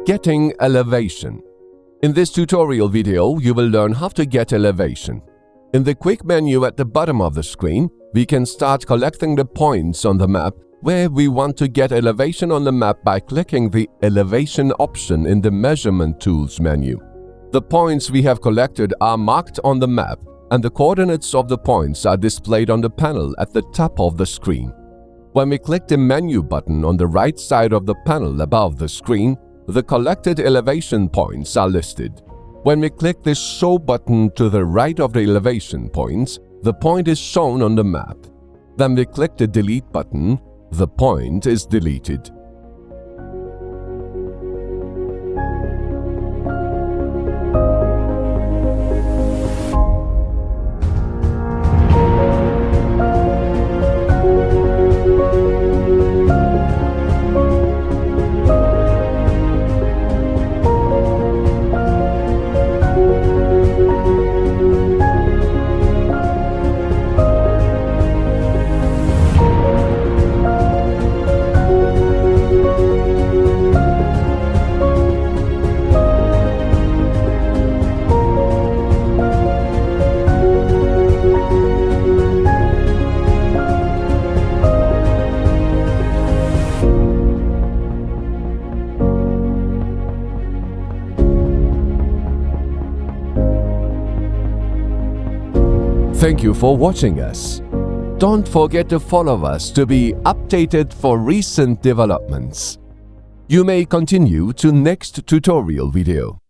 Getting elevation. In this tutorial video, you will learn how to get elevation. In the quick menu at the bottom of the screen, we can start collecting the points on the map where we want to get elevation on the map by clicking the Elevation option in the Measurement Tools menu. The points we have collected are marked on the map, and the coordinates of the points are displayed on the panel at the top of the screen. When we click the Menu button on the right side of the panel above the screen, the collected elevation points are listed. When we click the Show button to the right of the elevation points, the point is shown on the map. When we click the Delete button, the point is deleted. Thank you for watching us. Don't forget to follow us to be updated for recent developments. You may continue to next tutorial video.